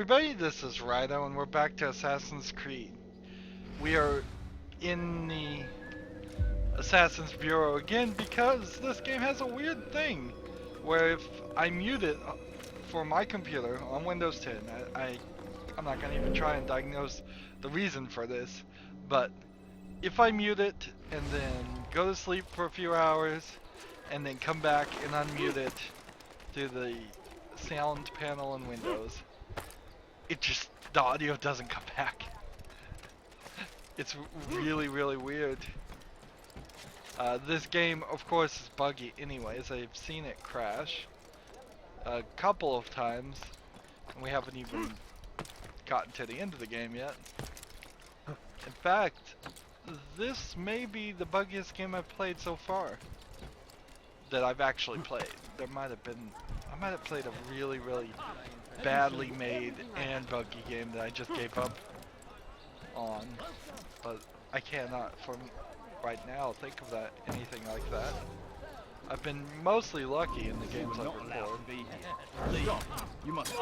everybody, this is Rydo and we're back to Assassin's Creed. We are in the Assassin's Bureau again because this game has a weird thing where if I mute it for my computer on Windows 10, I'm not going to even try and diagnose the reason for this, but if I mute it and then go to sleep for a few hours and then come back and unmute it through the sound panel in Windows, the audio doesn't come back. It's really weird. This game, of course, is buggy anyways. I've seen it crash a couple of times, and we haven't even gotten to the end of the game yet. In fact, this may be the buggiest game I've played so far. That I've actually played. I might have played a really badly made and buggy game that I just gave up on, but I cannot from right now think of anything like that. I've been mostly lucky in the games I've recorded. You must.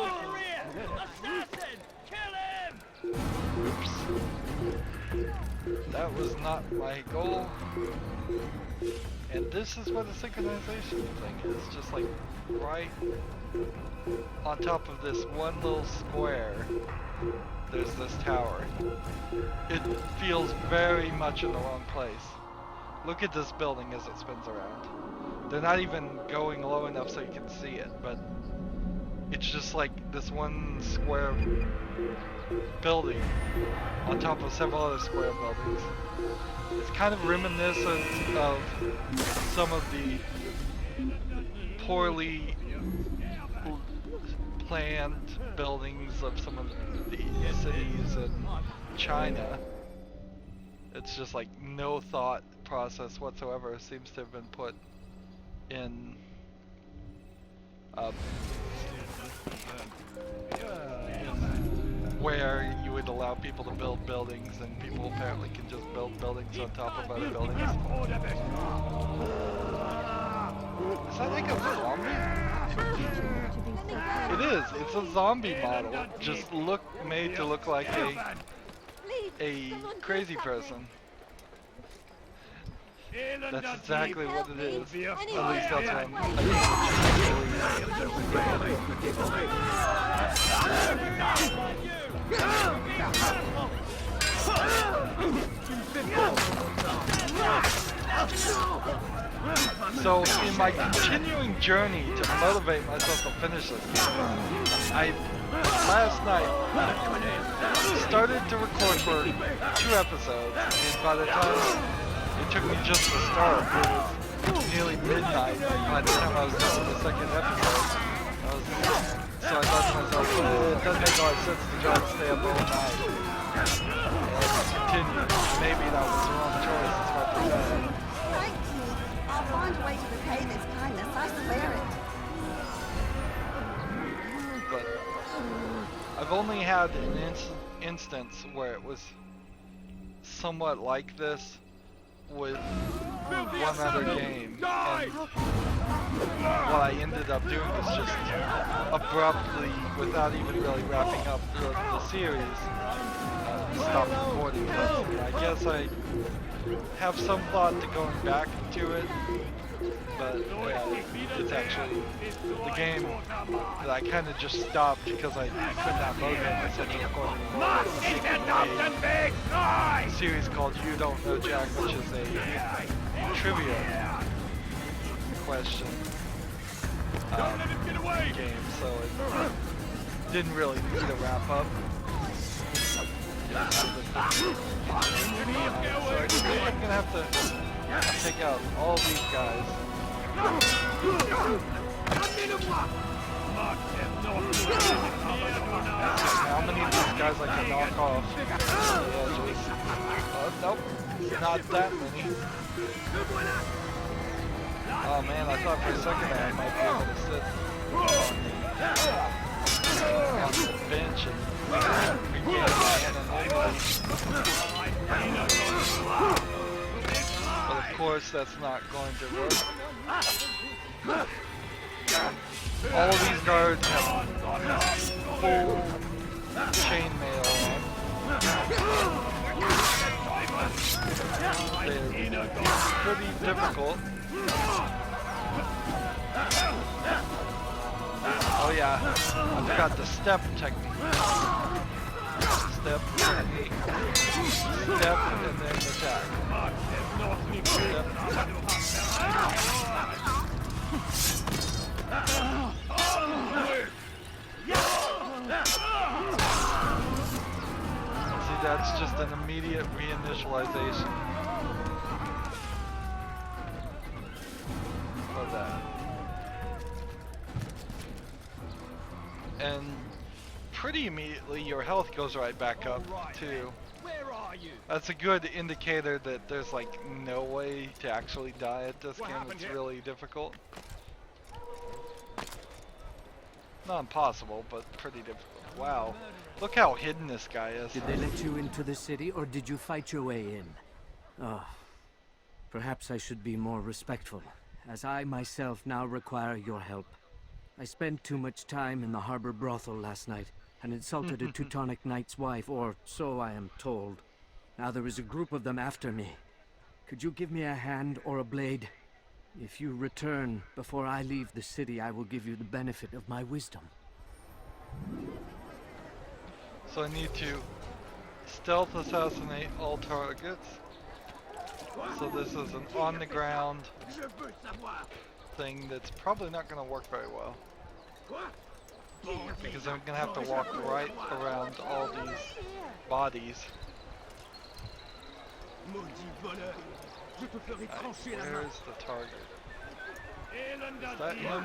Oops. That was not my goal. And this is what the synchronization thing is, just like right on top of this one little square, there's this tower. It feels very much in the wrong place. Look at this building as it spins around. They're not even going low enough so you can see it, but it's just like this one square building on top of several other square buildings. It's kind of reminiscent of some of the poorly planned buildings of some of the cities in China. It's just like no thought process whatsoever seems to have been put in where you would allow people to build buildings, and people apparently can just build buildings on top of other buildings. Is that like a zombie? It is. It's a zombie model, just made to look like a crazy person. That's exactly what it is. At least that's what So, in my continuing journey to motivate myself to finish this game, I last night started to record for 2 episodes, and by the time it took me just to start, it was nearly midnight by the time I was done with the second episode. So I thought to myself, it doesn't make a lot of sense to try to stay up all night. And let's continue. Maybe that was the wrong choice, it's what they said. Thank you. I'll find a way to repay this kindness, I swear it. But I've only had an instance where it was somewhat like this with one other game, and what I ended up doing is just abruptly, without even really wrapping up the series, stop recording it. I guess I have some thought to going back to it, but it's actually the game that I kind of just stopped because I could not motivate myself to record a series called You Don't Know Jack, which is a trivia question game, so it didn't really need a wrap up. So I think I'm gonna have to take out all these guys. How many of these guys I can knock off the edges? Nope, not that many. Oh man, I thought for a second I might be able to sit on the bench and regain but of course that's not going to work. All of these guards have full chainmail on. They're pretty difficult. Oh yeah, I forgot the step technique. Step technique. Step and then attack. See, that's just an immediate reinitialization of that. And pretty immediately your health goes right back up too. Where are you? That's a good indicator that there's like no way to actually die at this game. It's really difficult. Not impossible, but pretty difficult. Wow. Look how hidden this guy is. Did they let you into the city, or did you fight your way in? Oh, perhaps I should be more respectful, as I myself now require your help. I spent too much time in the harbor brothel last night, and insulted a Teutonic knight's wife, or so I am told. Now there is a group of them after me. Could you give me a hand or a blade? If you return before I leave the city, I will give you the benefit of my wisdom. So I need to stealth assassinate all targets. So this is an on the ground thing that's probably not going to work very well. Because I'm going to have to walk right around all these bodies. Where's the target? Is that him?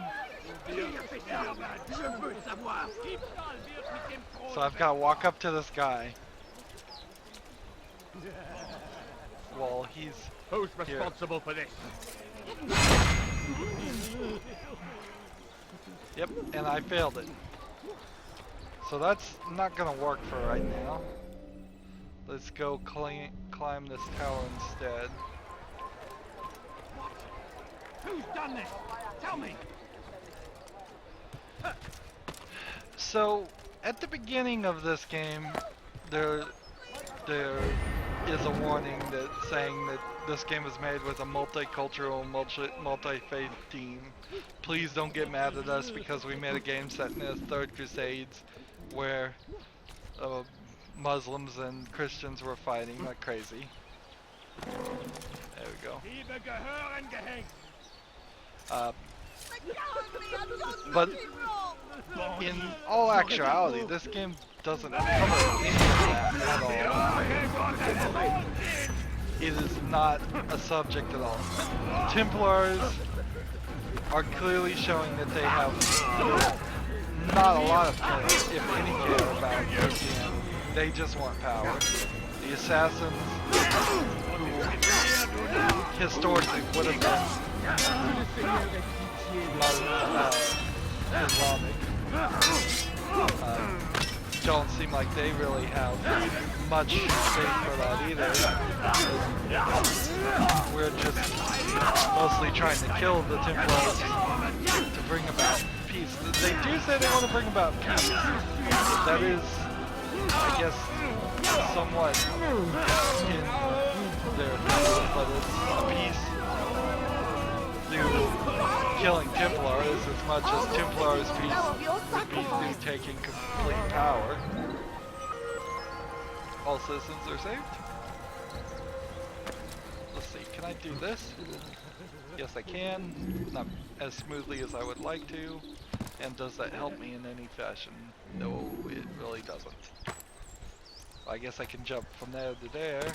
So I've got to walk up to this guy while he's Who's responsible for this? Yep, and I failed it. So that's not gonna work for right now. Let's go climb this tower instead. Who's done this? Tell me. So at the beginning of this game, there is a warning that saying that this game is made with a multicultural, multi-faith team. Please don't get mad at us because we made a game set in the Third Crusades where Muslims and Christians were fighting like crazy. There we go. But in all actuality, this game doesn't cover any of that at all. It is not a subject at all. Templars are clearly showing that they have not a lot of care, if any care, about Christianity. They just want power. The assassins, who historically would have been Islamic, don't seem like they really have much faith for that either. We're just mostly trying to kill the Templars to bring about peace. They do say they want to bring about peace. That is, I guess, somewhat in their favor, but it's a peace through killing Templars as much as Templars would be through taking complete power. All citizens are saved. Let's see, can I do this? Yes, I can. Not as smoothly as I would like to. And does that help me in any fashion? No, it really doesn't. I guess I can jump from there to there.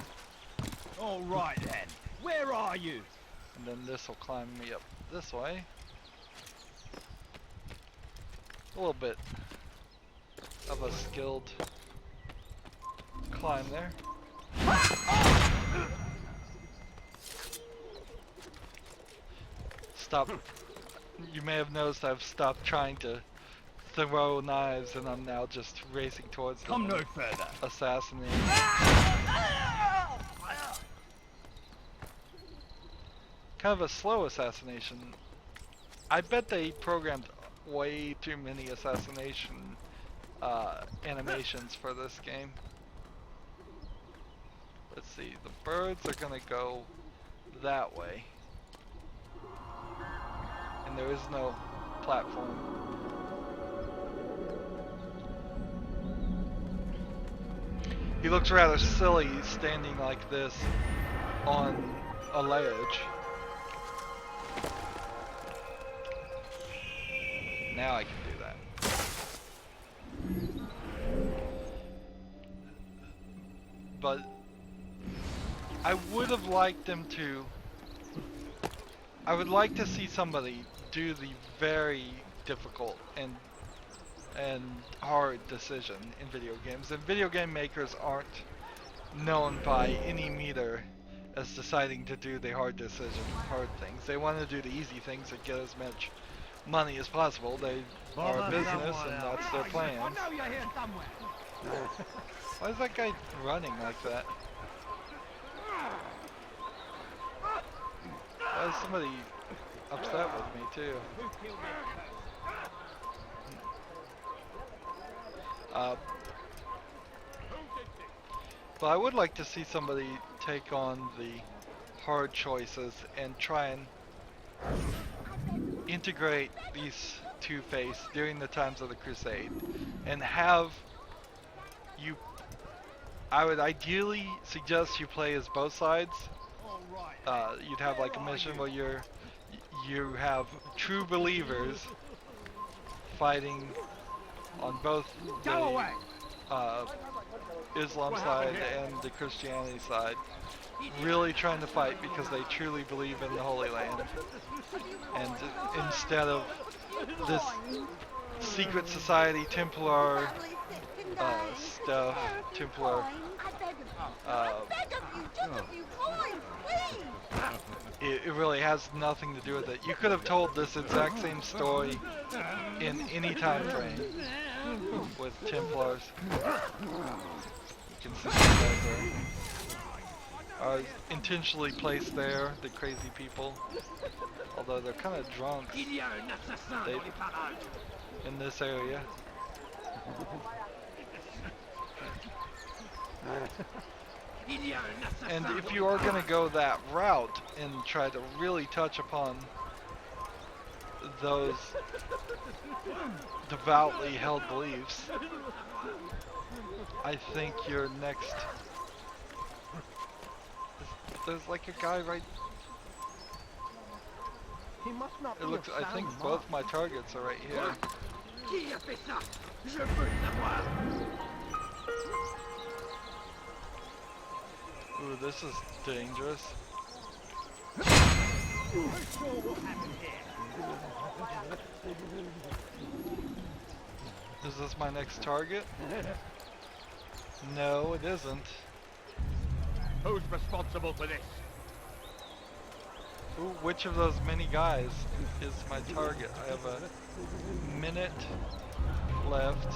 All right then. Where are you? And then this will climb me up this way. A little bit of a skilled climb there. Stop. You may have noticed I've stopped trying to throw knives and I'm now just racing towards them. Come no further. Assassinating. Kind of a slow assassination. I bet they programmed way too many assassination animations for this game. Let's see, the birds are gonna go that way. And there is no platform. He looks rather silly standing like this on a ledge. Now I can do that. But I would have liked them to. I would like to see somebody do the very difficult and hard decision in video games. And video game makers aren't known by any meter as deciding to do the hard decision, hard things. They want to do the easy things that get as much money as possible. They are a business and that's their plan. I know you're here somewhere. Why is that guy running like that? Why is somebody upset with me too? Who killed me? But I would like to see somebody take on the hard choices and try and integrate these two-face during the times of the Crusade and have you. I would ideally suggest you play as both sides. All right. You'd have like a mission where you have true believers fighting on both Go the away. Islam side and the Christianity side, really trying to fight because they truly believe in the Holy Land, and instead of this secret society Templar stuff, Templar it really has nothing to do with it. You could have told this exact same story in any time frame with Templars. You can see these guys are intentionally placed there, the crazy people. Although they're kind of drunk in this area. And if you are going to go that route and try to really touch upon those devoutly held beliefs, I think your next... There's like a guy right... He must not It looks. I think both my targets are right here. Ooh, this is dangerous. Is this my next target? No, it isn't. Who's responsible for this? Ooh, which of those many guys is my target? I have a minute left.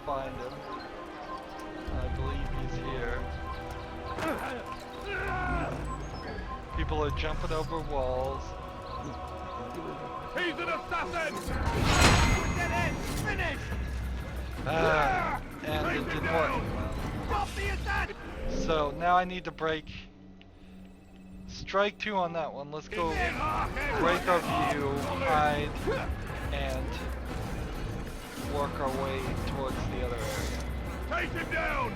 Find him. I believe he's here. People are jumping over walls. He's an assassin! Get in! Finish! And it didn't work. Stop the attack! So now I need to break. Strike 2 on that one. Let's go break our view, hide, and work our way towards the other area. Take him down!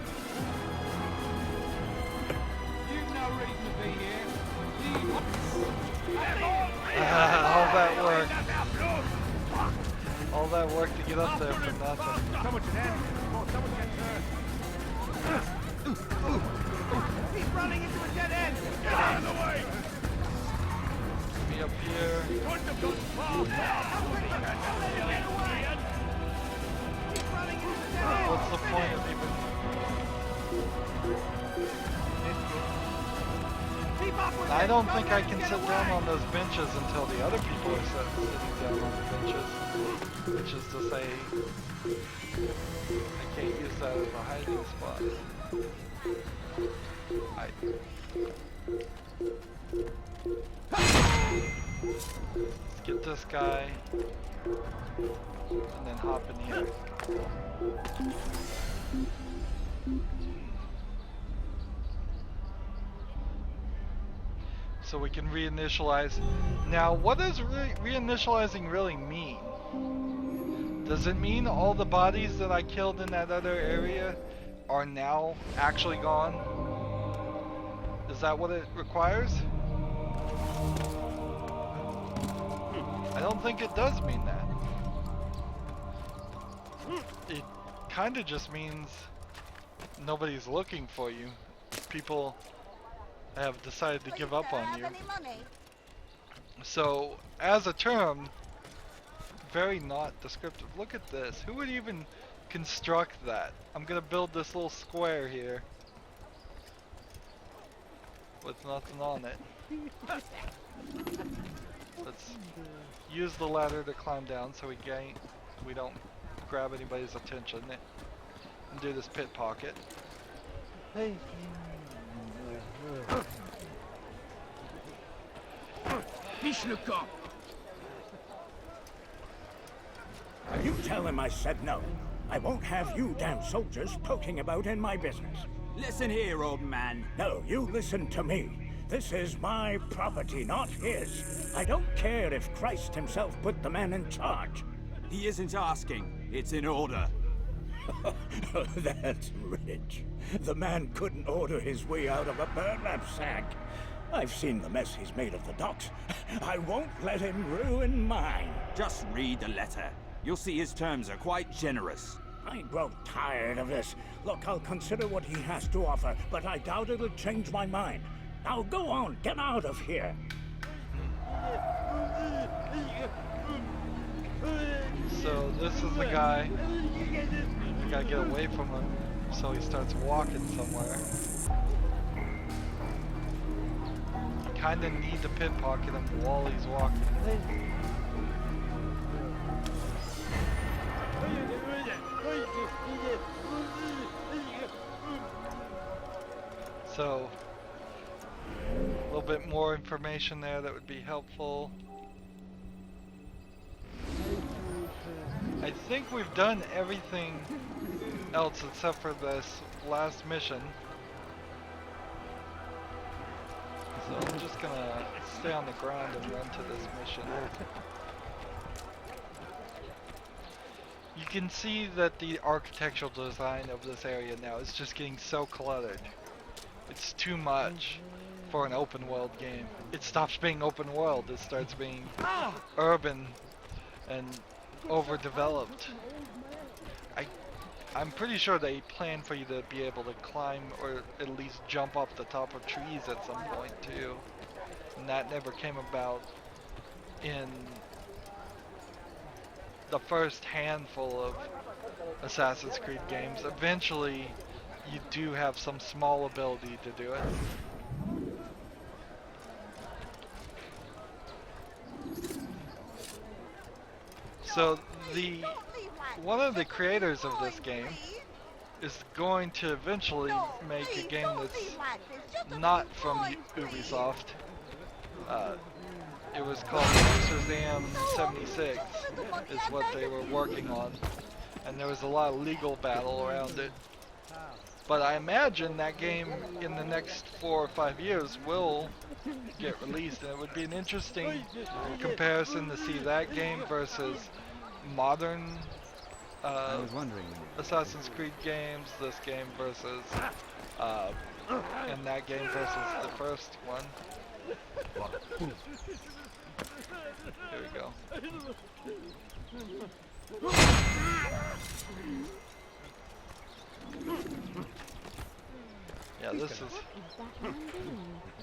You've no reason to be here. All that work. All that work to get up there for nothing. Someone should help. Oh, someone gets hurt. He's running into a dead end! Get out of the way! Me up here. Wonderful! What's the point of even... I don't think I can sit down on those benches until the other people are sitting down on the benches. Which is to say, I can't use that as a hiding spot. Let's get this guy, and then hop in here. So we can reinitialize. Now, what does reinitializing really mean? Does it mean all the bodies that I killed in that other area are now actually gone? Is that what it requires? I don't think it does mean that. It kind of just means nobody's looking for you. People have decided to give up on you. So, as a term, very not descriptive. Look at this. Who would even construct that? I'm gonna build this little square here with nothing on it. Let's use the ladder to climb down so we don't grab anybody's attention and do this pit pocket. You tell him I said no. I won't have you damn soldiers poking about in my business. Listen here, old man. No, you listen to me. This is my property, not his. I don't care if Christ himself put the man in charge. He isn't asking. It's in order. That's rich. The man couldn't order his way out of a burlap sack. I've seen the mess he's made of the docks. I won't let him ruin mine. Just read the letter. You'll see his terms are quite generous. I grow tired of this. Look, I'll consider what he has to offer, but I doubt it'll change my mind. Now go on, get out of here. So this is the guy. We gotta get away from him, so he starts walking somewhere. You kinda need to pit pocket him while he's walking. So, a little bit more information there that would be helpful. I think we've done everything else except for this last mission. So I'm just gonna stay on the ground and run to this mission. You can see that the architectural design of this area now is just getting so cluttered. It's too much for an open world game. It stops being open world, it starts being urban and overdeveloped. I'm pretty sure they plan for you to be able to climb or at least jump off the top of trees at some point too. And that never came about in the first handful of Assassin's Creed games. Eventually, you do have some small ability to do it. So one of the creators of this game is going to eventually make a game that's not from Ubisoft. It was called Amsterdam 76 is what they were working on, and there was a lot of legal battle around it. But I imagine that game in the next 4 or 5 years will get released, and it would be an interesting comparison to see that game versus modern Assassin's Creed games, this game versus and that game versus the first one. Here we go. Yeah, this is.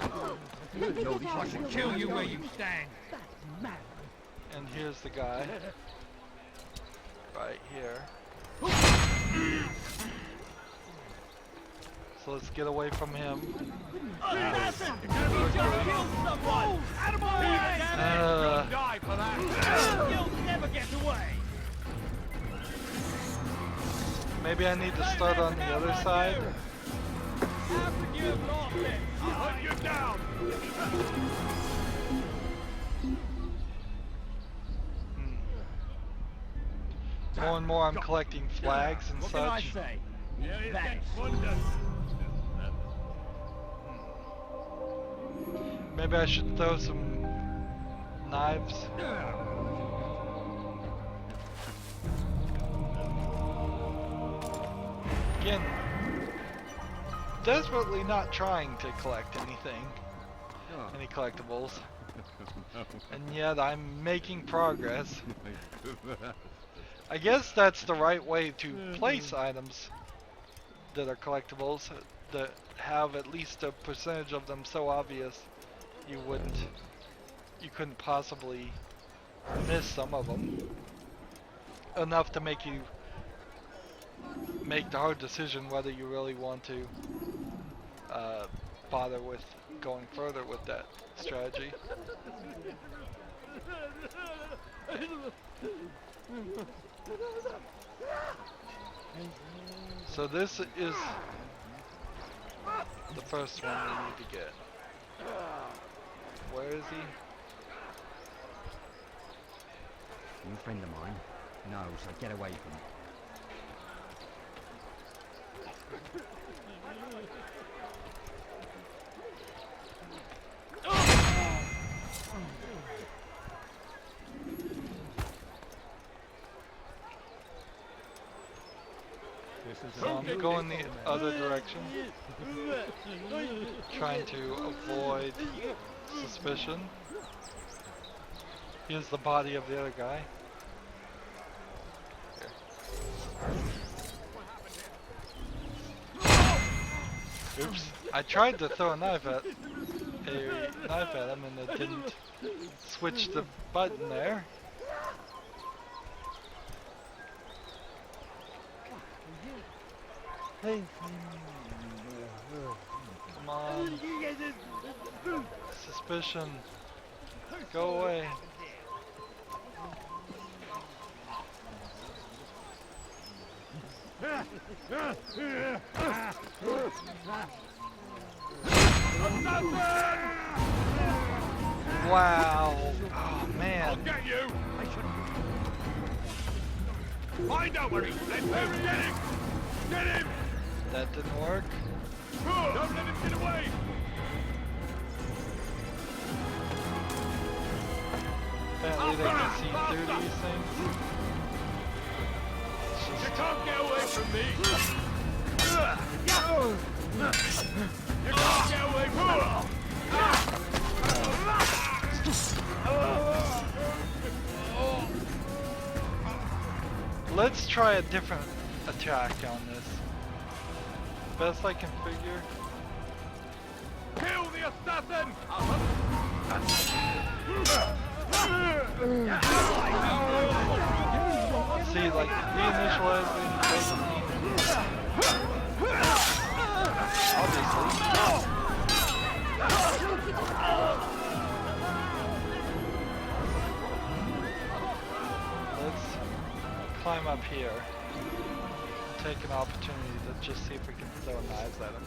I should kill you where you stand. And here's the guy. Right here. So let's get away from him. Die for that. You'll never get away. Maybe I need to start on the other side. After you have lost it, I'll hunt you down. More and more I'm collecting flags and What can I such. say? Maybe I should throw some knives. Again, desperately not trying to collect anything, any collectibles, and yet I'm making progress. I guess that's the right way to place items that are collectibles, that have at least a percentage of them so obvious you couldn't possibly miss some of them. Enough to make you make the hard decision whether you really want to bother with going further with that strategy. So this is the first one we need to get. Where is he? New friend of mine? No, so get away from him. So I'm going the other direction, trying to avoid suspicion. Here's the body of the other guy. Here. Oops, I tried to throw a knife at him and it didn't switch the button there. Come on. Suspicion. Go away. Wow. Oh man. I'll get you. Find out where he's led to. Get him. Get him. That didn't work. Don't let him get away. Apparently they can see through these things. You can't get away from me. You can't get away from me. Let's try a different attack on this. Best I can figure. Kill the assassin. See, like, reinitializing doesn't mean obviously. Let's climb up here. Take an opportunity to just see if we can throw knives at him.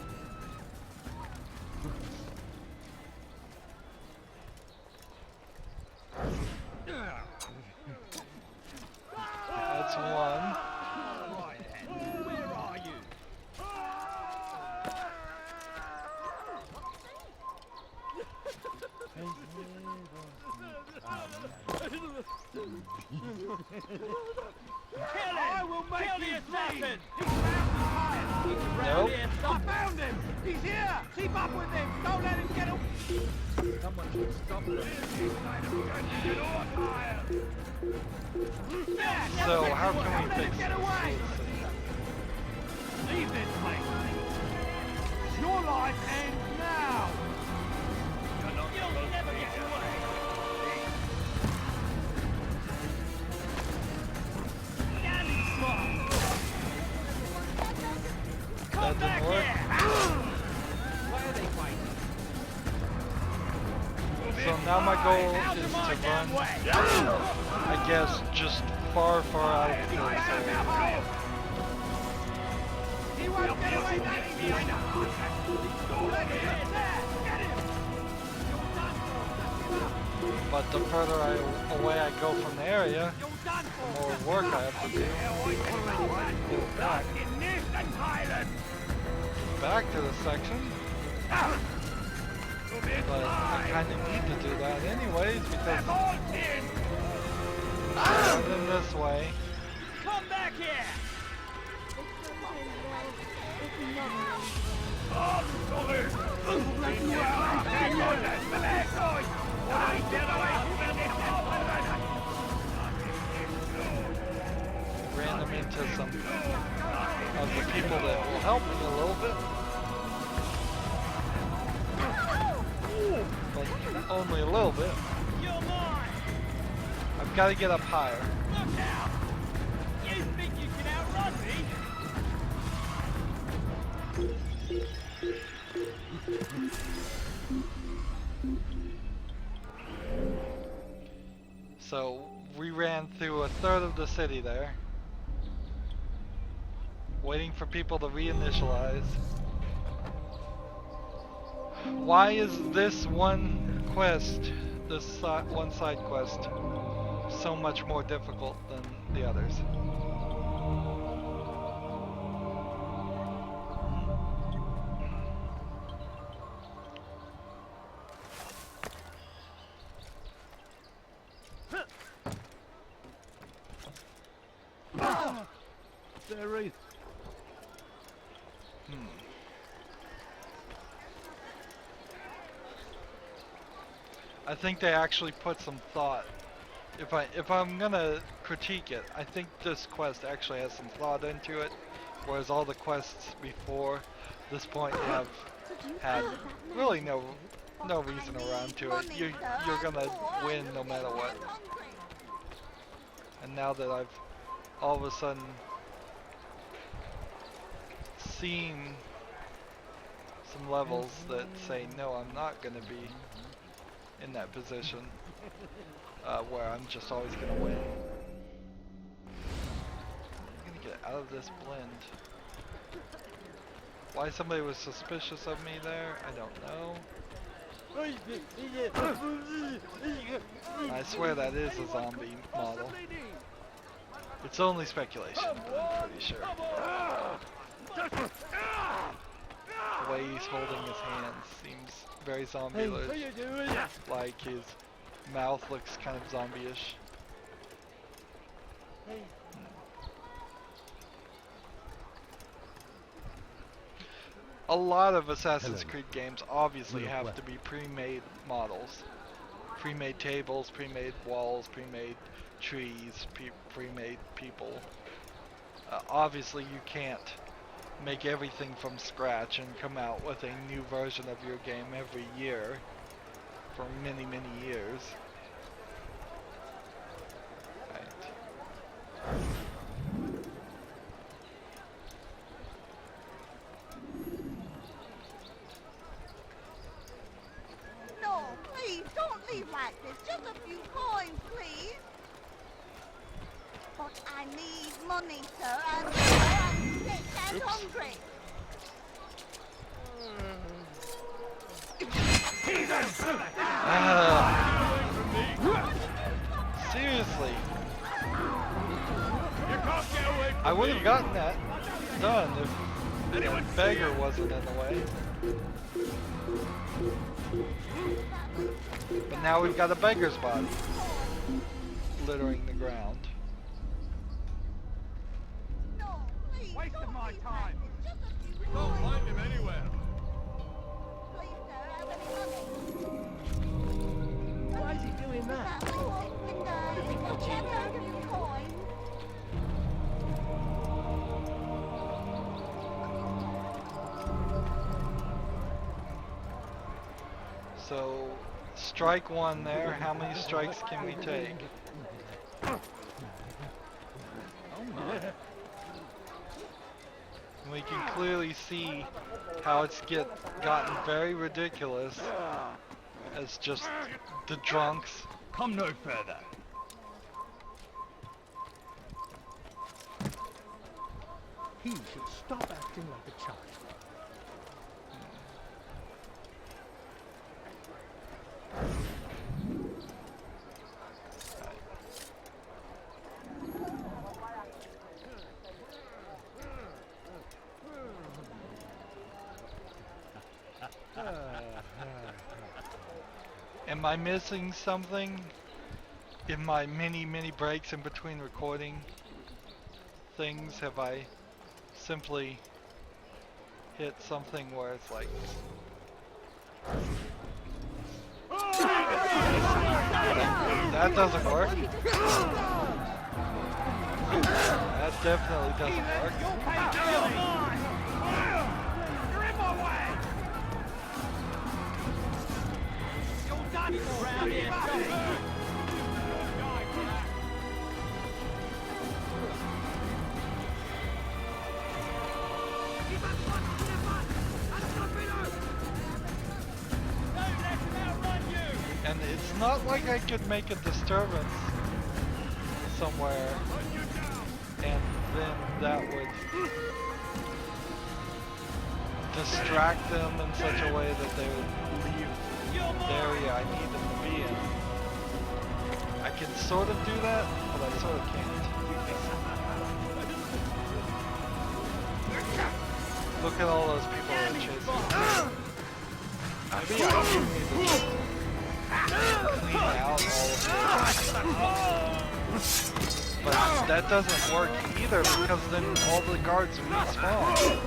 That's one. Where are you? I will make you assassin. Nope. I found him. He's here. Keep up with him. Don't let him get away. Someone should stop him. So how can we fix Get this? away. Leave this place. Your life ends now. You'll never get away. That didn't work. Why are they fighting? So now my goal is to run, I guess, just far, far out of this area. He won't get away that easy. But the further away I go from the area, You're done the more work I have to do. Back to the section. But I kind of need to do that anyways because in this way. Come back here! Ran them into some of the people that will help me a little bit. But only a little bit. You're mine! I've got to get up higher. Look out! You think you can outrun me? So we ran through a third of the city there. Waiting for people to reinitialize. Why is this one quest, one side quest, so much more difficult than the others? Rydo. I think they actually put some thought. If I'm gonna critique it, I think this quest actually has some thought into it, whereas all the quests before this point have had really no reason around to it. You're gonna win no matter what. And now that I've all of a sudden seen some levels that say no, I'm not gonna be in that position where I'm just always gonna win. I'm gonna get out of this blend. Why somebody was suspicious of me there, I don't know. I swear that is a zombie model. It's only speculation, but I'm pretty sure. The way he's holding his hands seems very zombie-ish. Like his mouth looks kind of zombie-ish. A lot of Assassin's Creed games obviously have to be pre-made models. Pre-made tables, pre-made walls, pre-made trees, pre-made people. Obviously you can't make everything from scratch and come out with a new version of your game every year for many years. Right. No, please, don't leave like this. Just a few coins, please. But I need money, sir. I'm sick and hungry. Seriously. I would have gotten that done if the beggar wasn't in the way. But now we've got a beggar's body littering the ground. No, please, Waste of don't my leave time. like this. Just a few We coins. can't find him anywhere. Please, sir, have any money? Why is he doing that? That window. Check out a few coins. So, strike one there. How many strikes can we take? And we can clearly see how it's gotten very ridiculous as just the drunks. Come no further. He should stop acting like a child. Am I missing something in my many breaks in between recording things? Have I simply hit something where it's like... That doesn't work. That definitely doesn't work. You're in my way! You're done around here, And it's not like I could make a disturbance somewhere and then that would distract them in such a way that they would leave the area I need them to be in. I can sort of do that, but I sort of can't. Look at all those people that are chasing me. Maybe I do need to just clean out all of this. But that doesn't work either because then all the guards respawn.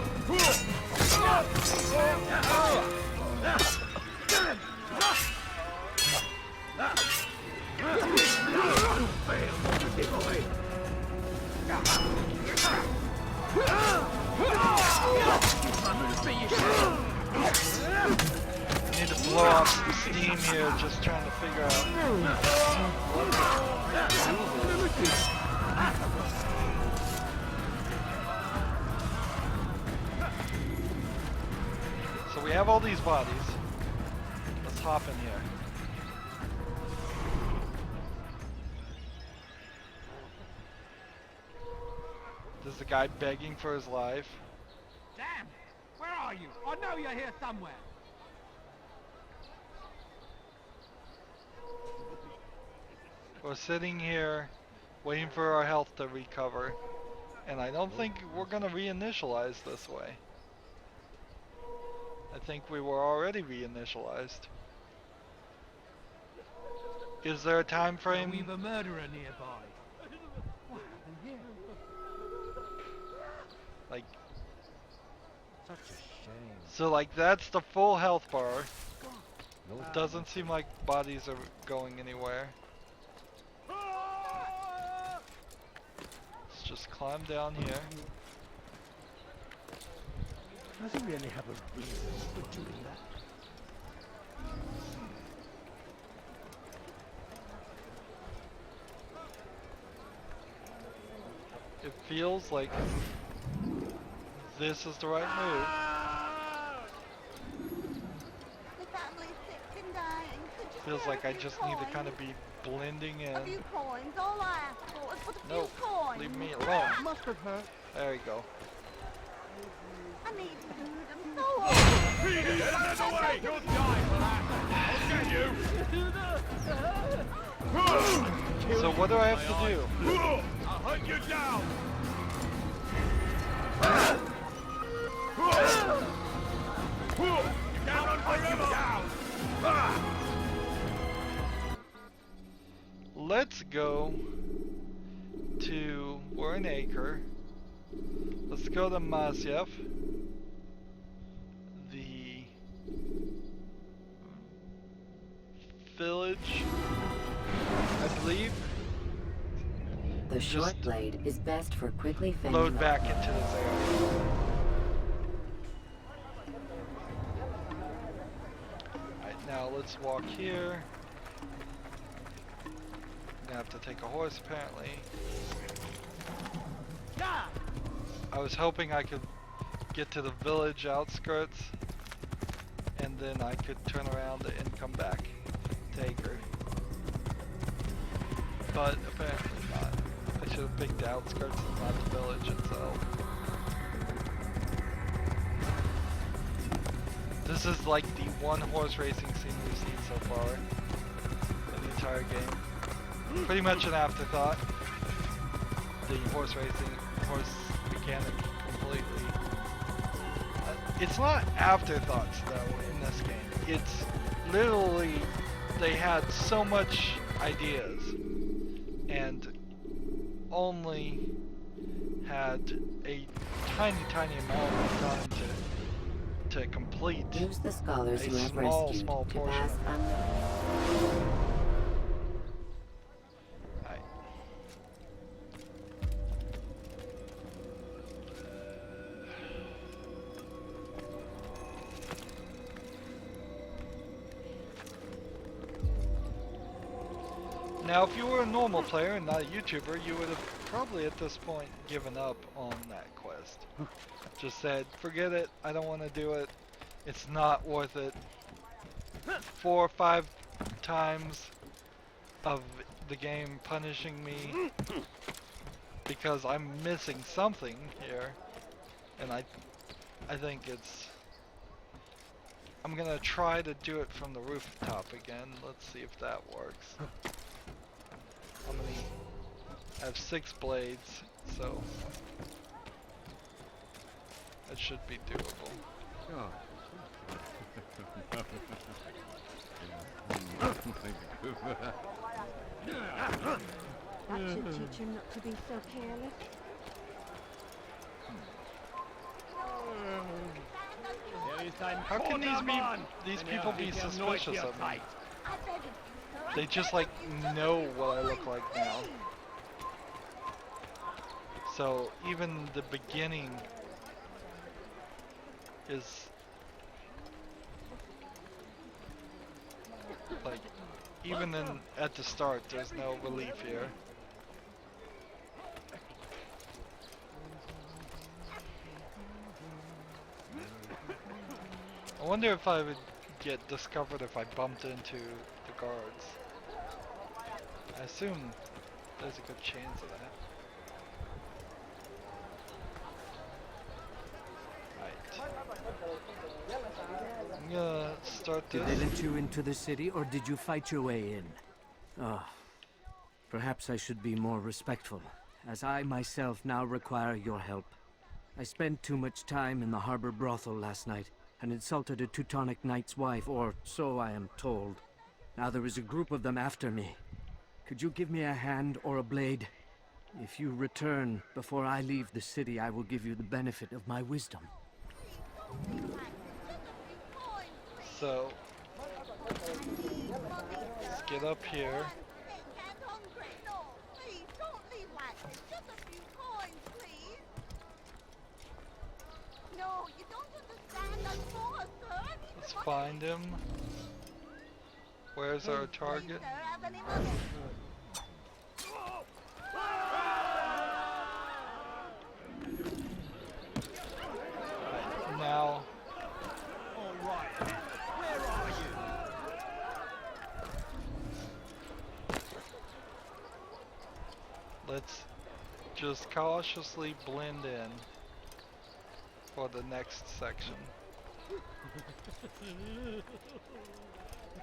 I need to blow off some steam here, just trying to figure out what to do. So we have all these bodies. Let's hop in here. There's a guy begging for his life. Damn! Where are you? I know you're here somewhere. We're sitting here waiting for our health to recover, and I don't think we're gonna reinitialize this way. I think we were already reinitialized. Is there a time frame? We've a murderer nearby. What happened here? Like, Such a shame. so like that's the full health bar. It doesn't seem like bodies are going anywhere. Let's just climb down here. Doesn't really have a reason for doing that. It feels like this is the right move. The family's sick and dying. Could you Feels spare like a I few just need to coins? kind of be blending A few in. coins. All I ask for is for a few Nope, coins. leave me alone. Must have hurt. There you go. I need food. I'm so hungry. Get out of the way! You'll die for that! I'll get you! So what do I have to do? I'll hunt you down! You can't run forever! Down! Let's go to, we're in Acre. Let's go to Masyev. The village, I believe. The short blade is best for quickly fending Load off. back into this area. Alright, now let's walk here. Gonna have to take a horse apparently. I was hoping I could get to the village outskirts and then I could turn around and come back to Acre. But apparently not. I should have picked the outskirts and not the village itself. This is like the one horse racing scene we've seen so far in the entire game. Pretty much an afterthought. The horse mechanic completely. It's not afterthoughts though in this game. It's literally they had so much ideas and only had a tiny amount of time to complete Use the scholars a you have small rescued to portion pass of it. Right. Now, if you were a normal player and not a YouTuber, you would have probably at this point given up on that quest. Just said, forget it, I don't want to do it, it's not worth it. 4 or 5 times of the game punishing me because I'm missing something here, and I think it's... I'm gonna try to do it from the rooftop again. Let's see if that works. I'm gonna have 6 blades, so that should be doable. That should teach him not to be so careless. How can these people be suspicious of me? They just like know what I look like now. So even the beginning is like, even at the start there's no relief here. I wonder if I would get discovered if I bumped into the guards. I assume there's a good chance of that. Right. I'm gonna start Did this. they let you into the city, or did you fight your way in? Oh, perhaps I should be more respectful, as I myself now require your help. I spent too much time in the harbor brothel last night, and insulted a Teutonic knight's wife, or so I am told. Now there is a group of them after me. Could you give me a hand or a blade? If you return before I leave the city, I will give you the benefit of my wisdom. So, let's get up here. Let's find him. Where's our target? Right, now. Let's just cautiously blend in for the next section.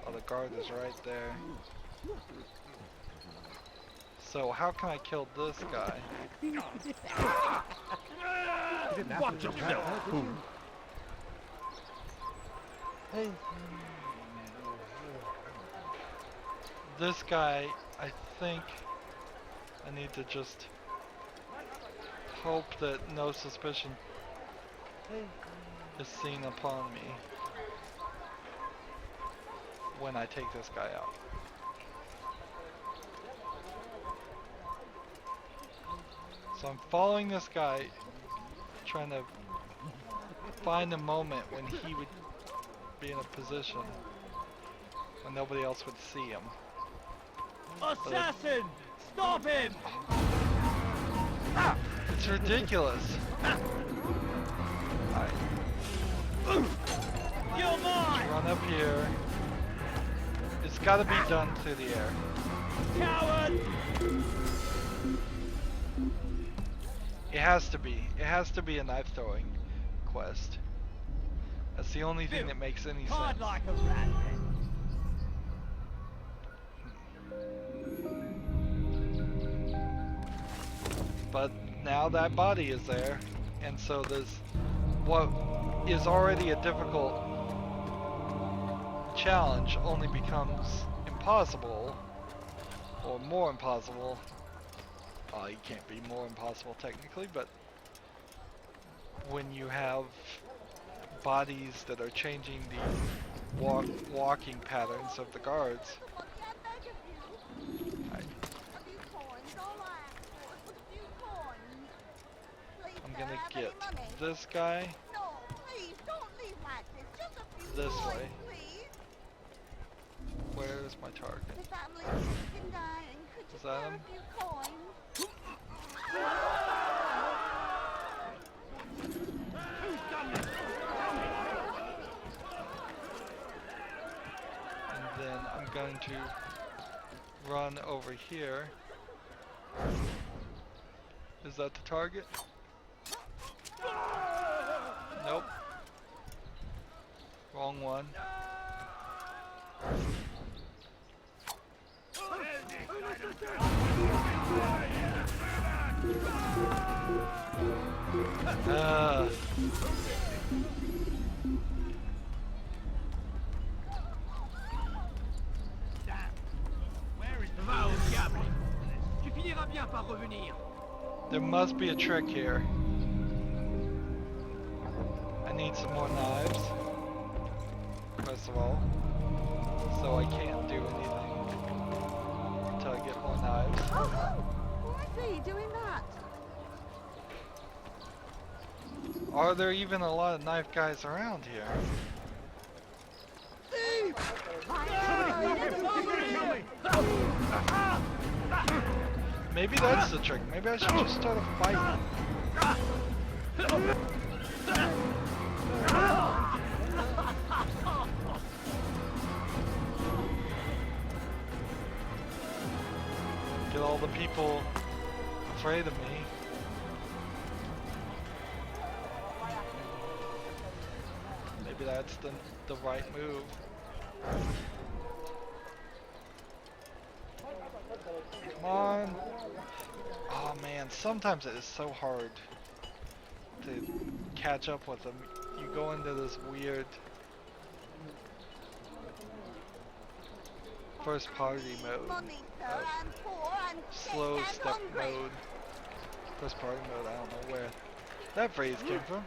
Oh, the guard is right there. So how can I kill this guy? Watch yourself! This guy, I think I need to just hope that no suspicion is seen upon me when I take this guy out. So I'm following this guy, trying to find a moment when he would be in a position when nobody else would see him. Assassin! Stop him! It's ridiculous. Alright. You're mine! Run up here. It's gotta be done through the air. Coward! It has to be. It has to be a knife throwing quest. That's the only thing that makes any Hard sense. like a rat. But now that body is there, and so there's what is already a difficult challenge only becomes impossible, or more impossible. It can't be more impossible technically, but when you have bodies that are changing the walking patterns of the guards. Right. I'm gonna get this guy this way. Where's my target? Is that him? And then I'm going to run over here. Is that the target? Nope. Wrong one. There must be a trick here. I need some more knives, first of all, so I can't do anything until I get more knives. Why are you doing that? Are there even a lot of knife guys around here? Maybe that's the trick. Maybe I should just start a fight. Get all the people afraid of me. Maybe that's the right move. Come on. Oh man, sometimes it is so hard to catch up with them. You go into this weird first party mode, slow step mode, first party mode. I don't know where that phrase came from.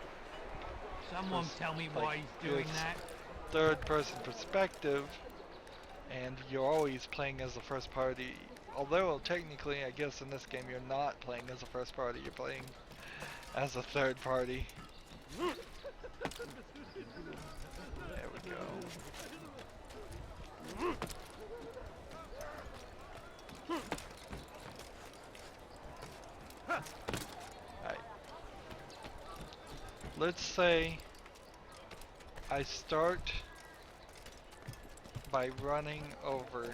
Someone tell me why he's doing that. Third person perspective, and you're always playing as the first party. Although technically, I guess in this game you're not playing as a first party, you're playing as a third party. There we go. Alright. Let's say I start by running over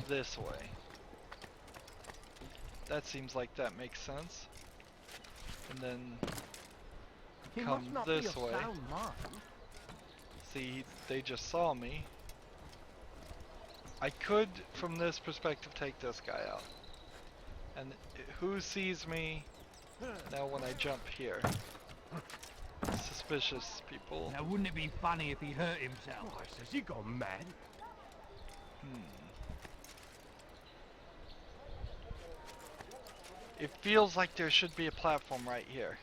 this way. That seems like that makes sense. And then come this way. See, they just saw me. I could, from this perspective, take this guy out. And who sees me now when I jump here? Suspicious people. Now wouldn't it be funny if he hurt himself? Oh, has he gone mad? It feels like there should be a platform right here.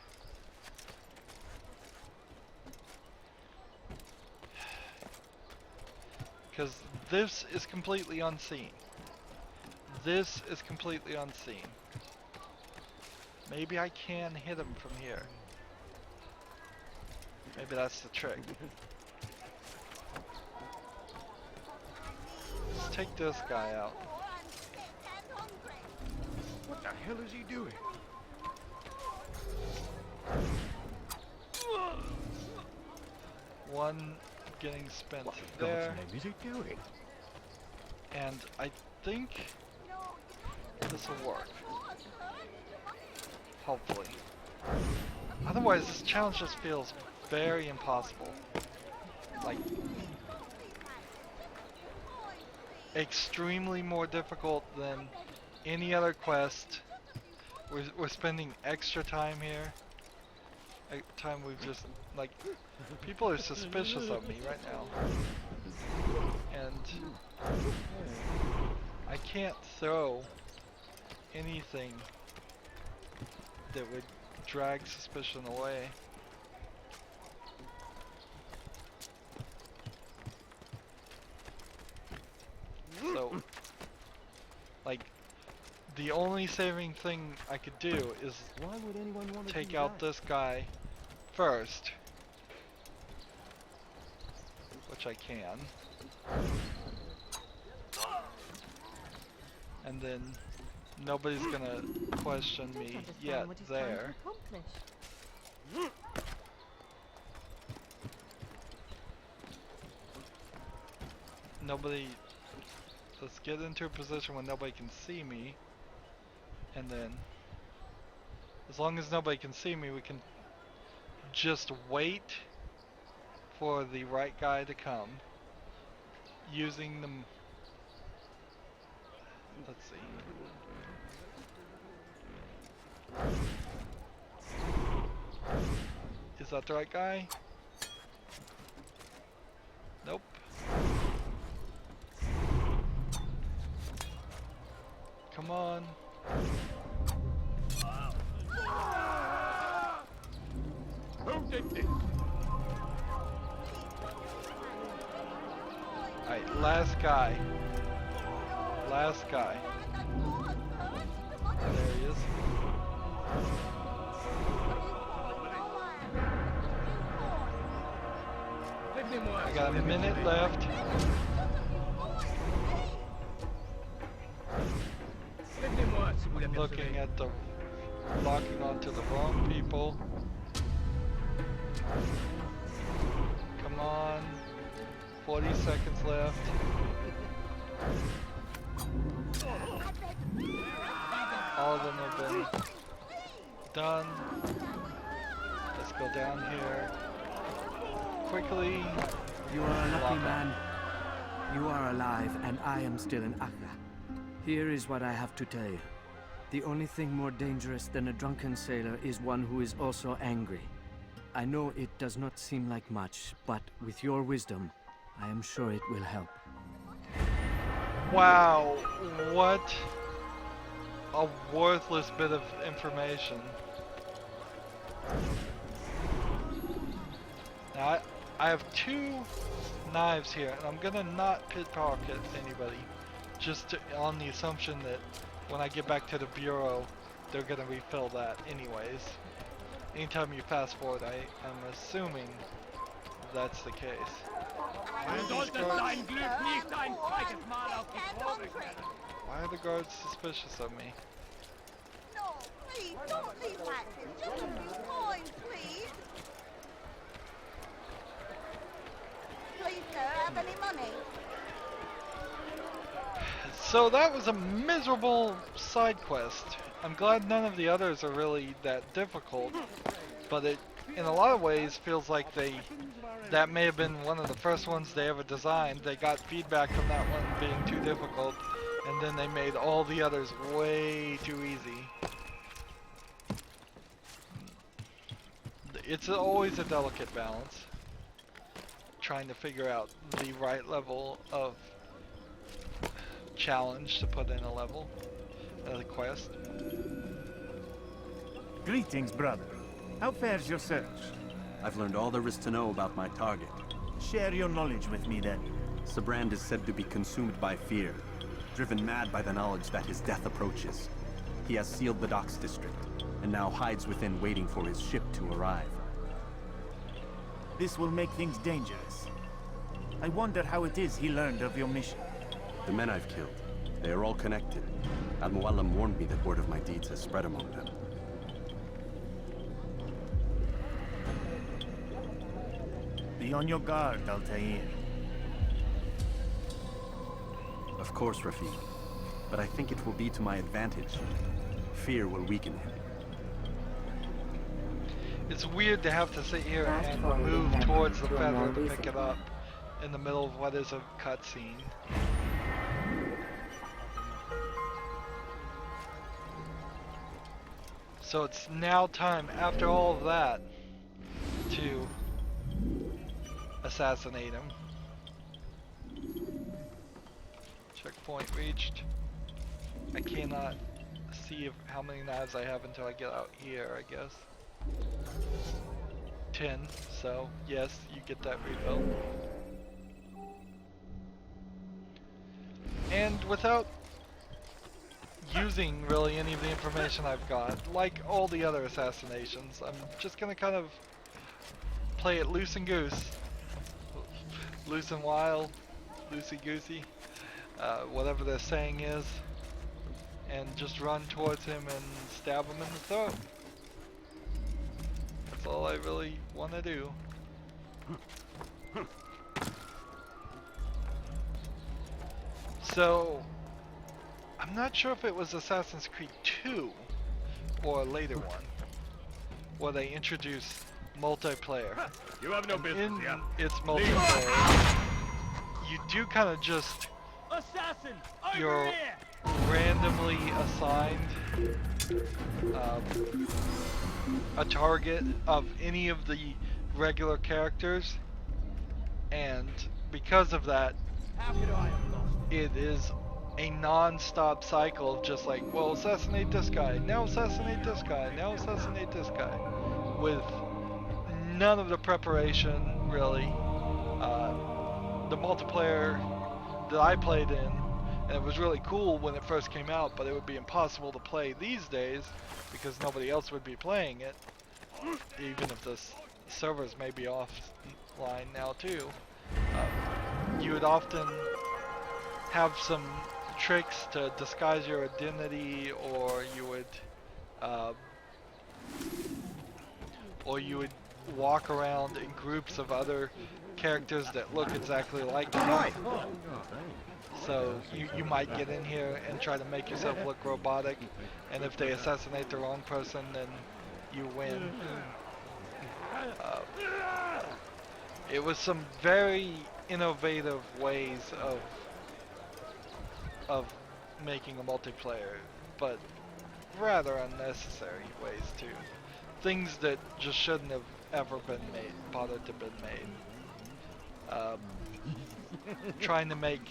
Because this is completely unseen. This is completely unseen. Maybe I can hit him from here. Maybe that's the trick. Let's take this guy out. What the hell is he doing? One getting spent What in there. God's name is he doing? And I think this will work. Hopefully. Otherwise, this challenge just feels very impossible. Like, extremely more difficult than any other quest. We're spending extra time here. time we've just, like, people are suspicious of me right now. And I can't throw anything that would drag suspicion away. So, like, the only saving thing I could do is Why would anyone want to take do out that? this guy first, which I can, and then nobody's gonna question me yet there. Nobody, let's get into a position where nobody can see me, and then as long as nobody can see me, we can just wait for the right guy to come using them. Let's see. Is that the right guy? Nope. Come on. Who did this? Alright, last guy. Last guy. There he is. I got a minute left. I'm looking at the locking onto the wrong people. Come on. 40 seconds left. All of them have been done. Let's go down here. Quickly. You are a lucky Lock man. You are alive, and I am still in Akka. Here is what I have to tell you. The only thing more dangerous than a drunken sailor is one who is also angry. I know it does not seem like much, but with your wisdom, I am sure it will help. Wow, what a worthless bit of information. Now I have 2 knives here, and I'm gonna not pickpocket anybody, just on the assumption that when I get back to the bureau, they're gonna refill that anyways. Anytime you fast forward, I am assuming that's the case. Why are the guards suspicious of me? No, please, don't leave like this. Just a few coins, please. Please, sir, have any money? So that was a miserable side quest. I'm glad none of the others are really that difficult, but it, in a lot of ways, feels like that may have been one of the first ones they ever designed. They got feedback from that one being too difficult, and then they made all the others way too easy. It's always a delicate balance, trying to figure out the right level of challenge to put in a level, a quest. Greetings, brother. How fares your search? I've learned all there is to know about my target. Share your knowledge with me, then. Sabrand is said to be consumed by fear, driven mad by the knowledge that his death approaches. He has sealed the docks district, and now hides within waiting for his ship to arrive. This will make things dangerous. I wonder how it is he learned of your mission. The men I've killed, they are all connected. Al-Muallim warned me that word of my deeds has spread among them. Be on your guard, Altair. Of course, Rafiq. But I think it will be to my advantage. Fear will weaken him. It's weird to have to sit here Fast and forwarding move that towards the to a feather more to pick recent it up in the middle of what is a cutscene. So it's now time, after all of that, to assassinate him. Checkpoint reached. I cannot see how many knives I have until I get out here, I guess. 10, so yes, you get that refill. And without using really any of the information I've got, like all the other assassinations, I'm just gonna kind of play it loose and goose. Loose and wild, loosey-goosey, whatever their saying is, and just run towards him and stab him in the throat. That's all I really want to do. So, I'm not sure if it was Assassin's Creed 2 or a later one where they introduced multiplayer. You have no business In here. its multiplayer, you do kind of just, Assassin! you're randomly assigned a target of any of the regular characters, and because of that, How could I have lost? it is a non-stop cycle of just like, well, assassinate this guy, now assassinate this guy, now assassinate this guy, with none of the preparation really. The multiplayer that I played in, and it was really cool when it first came out, but it would be impossible to play these days because nobody else would be playing it, even if the servers may be offline now too. You would often have some tricks to disguise your identity, or you would walk around in groups of other characters that look exactly like you. So you might get in here and try to make yourself look robotic, and if they assassinate the wrong person, then you win. It was some very innovative ways of making a multiplayer, but rather unnecessary ways too. Things that just shouldn't have ever been bothered to been made. Trying to make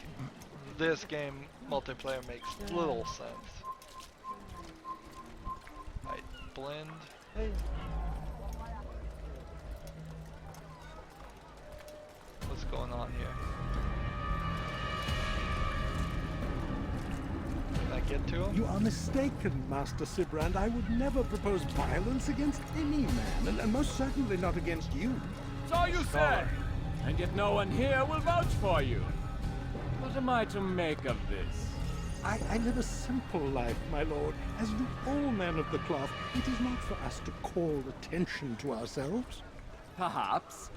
this game multiplayer makes little sense. Right, blend. What's going on here? Can I get to him? You are mistaken, Master Sibrand. I would never propose violence against any man, and most certainly not against you. So you say, and yet no one here will vouch for you. What am I to make of this? I live a simple life, my lord. As do all men of the cloth, it is not for us to call attention to ourselves. Perhaps.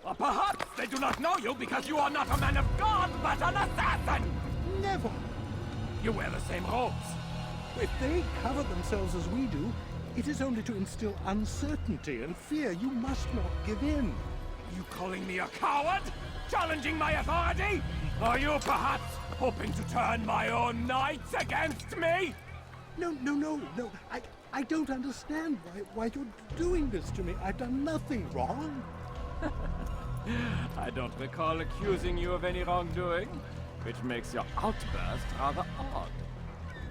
Or perhaps they do not know you because you are not a man of God, but an assassin! Never. You wear the same robes. If they cover themselves as we do, it is only to instill uncertainty and fear. You must not give in. You calling me a coward? Challenging my authority? Are you perhaps hoping to turn my own knights against me? No. I don't understand why you're doing this to me. I've done nothing wrong. I don't recall accusing you of any wrongdoing, which makes your outburst rather odd.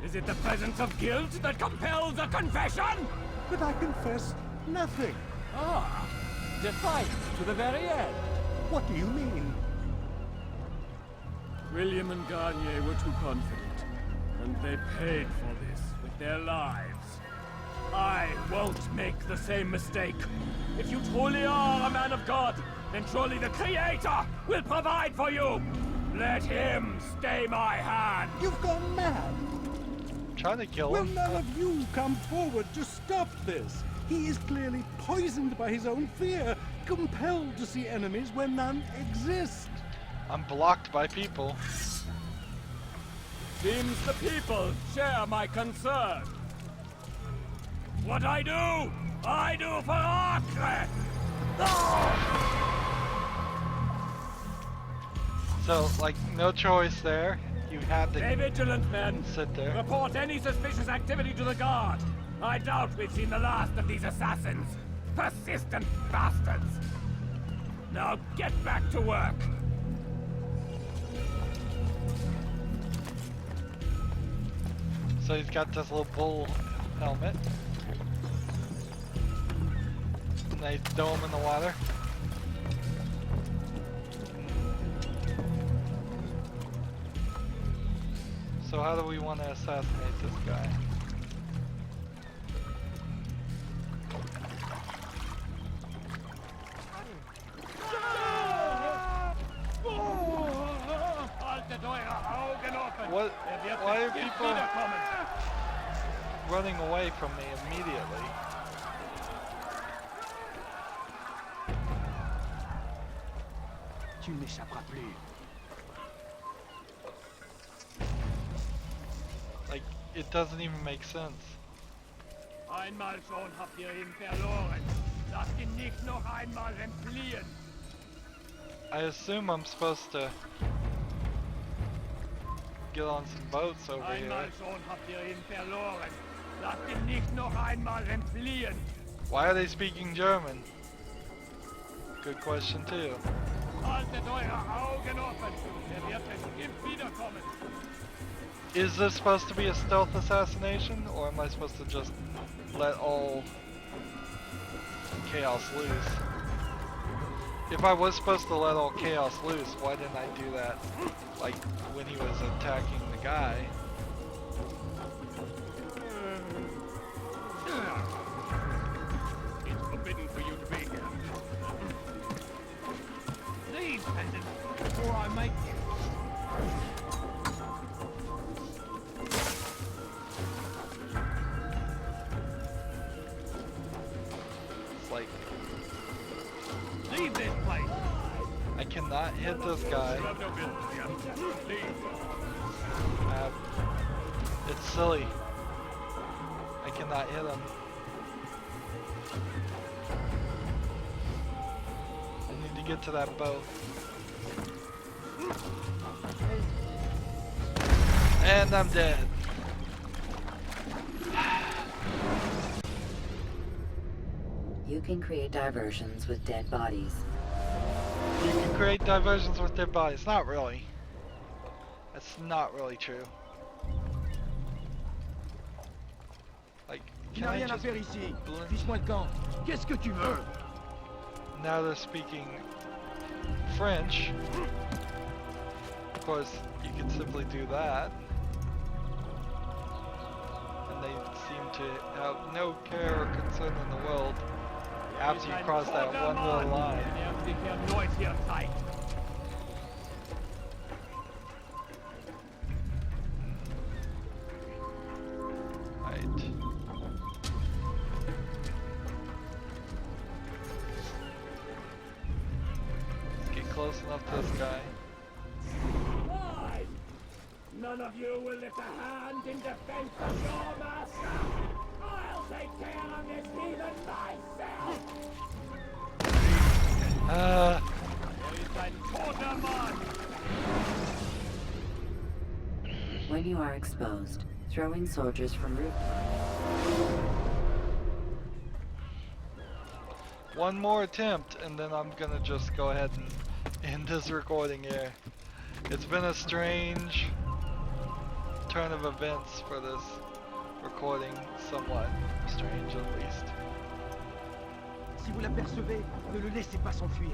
Is it the presence of guilt that compels a confession? But I confess nothing. Ah, defiant to the very end. What do you mean? William and Garnier were too confident, and they paid for this with their lives. I won't make the same mistake. If you truly are a man of God, then surely the Creator will provide for you. Let him stay my hand. You've gone mad. I'm trying to kill Will him. none of you come forward to stop this? He is clearly poisoned by his own fear, compelled to see enemies where none exist. I'm blocked by people. Seems the people share my concern. What I do for Acre! So, like, no choice there. You had Stay to vigilant, men. sit there. Report any suspicious activity to the guard. I doubt we've seen the last of these assassins. Persistent bastards! Now get back to work! So he's got this little bull helmet. Nice dome in the water. So how do we want to assassinate this guy? What? Why are people running away from me immediately? Tu n'échapperas plus. Like, it doesn't even make sense. Einmal schon habt ihr ihn verloren. Lasst ihn nicht noch einmal entfliehen. I assume I'm supposed to get on some boats over here. Einmal schon habt ihr ihn verloren. Lasst ihn nicht noch einmal entfliehen. Why are they speaking German? Good question too. Haltet eure Augen offen. Wird bestimmt wiederkommen. Is this supposed to be a stealth assassination, or am I supposed to just let all chaos loose? If I was supposed to let all chaos loose, why didn't I do that, like, when he was attacking the guy? It's forbidden for you to be here. Leave, Pendant, before I make you. It's like, Leave this place. I cannot hit this guy. You have no business here. Leave. It's silly. I cannot hit him. I need to get to that boat. And I'm dead. You can create diversions with dead bodies. You can create diversions with dead bodies. Not really. That's not really true. Like, can I just blend? Fiche-moi le camp. Qu'est-ce que tu veux? Now they're speaking French. Of course, you can simply do that. And they seem to have no care or concern in the world after you cross that one little line. Right. Let's get close enough to this guy. Why? None of you will lift a hand in defense of your master. I'll take care of this heathen myself. When you are exposed, throw in soldiers from roof. One more attempt, and then I'm gonna just go ahead and end this recording here. It's been a strange turn of events for this recording, somewhat strange at least. Si vous l'apercevez, ne le laissez pas s'enfuir.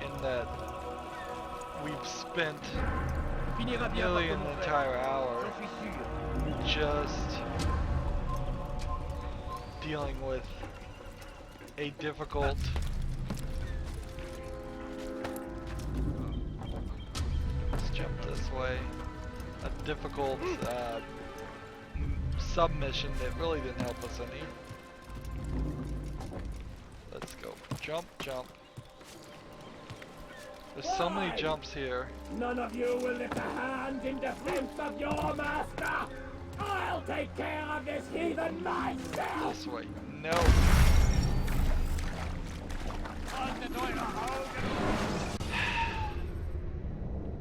In that we've spent Finira bien nearly par an mon frère. entire hour J'en suis sûr. just dealing with a difficult let's jump this way, a difficult submission that really didn't help us any. Let's go jump, jump. There's so many jumps here. None of you will lift a hand in defense of your master. I'll take care of this heathen myself. This way. No.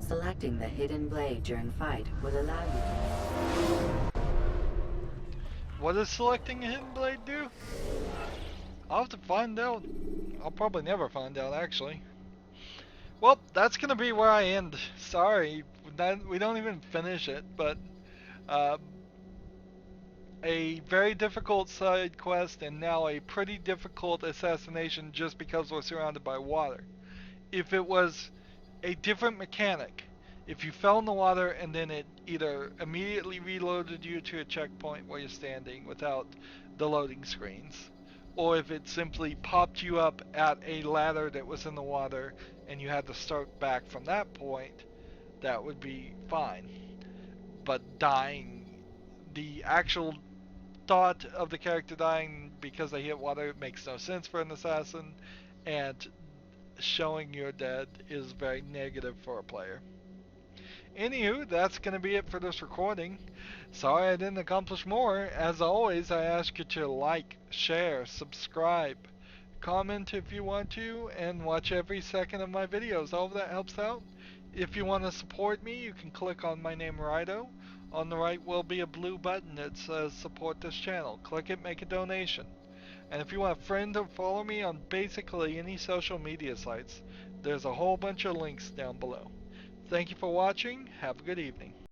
Selecting the hidden blade during fight will allow you What does selecting a hidden blade do? I'll have to find out. I'll probably never find out, actually. Well, that's gonna be where I end. Sorry, we don't even finish it, but a very difficult side quest and now a pretty difficult assassination just because we're surrounded by water. If it was a different mechanic, if you fell in the water and then it either immediately reloaded you to a checkpoint where you're standing without the loading screens, or if it simply popped you up at a ladder that was in the water and you had to start back from that point, that would be fine. But dying, the actual thought of the character dying because they hit water makes no sense for an assassin, and showing you're dead is very negative for a player. Anywho, that's going to be it for this recording. Sorry I didn't accomplish more. As always, I ask you to like, share, subscribe, comment if you want to, and watch every second of my videos. All of that helps out. If you want to support me, you can click on my name, Rydo. On the right will be a blue button that says support this channel. Click it, make a donation. And if you want to friend or follow me on basically any social media sites, there's a whole bunch of links down below. Thank you for watching. Have a good evening.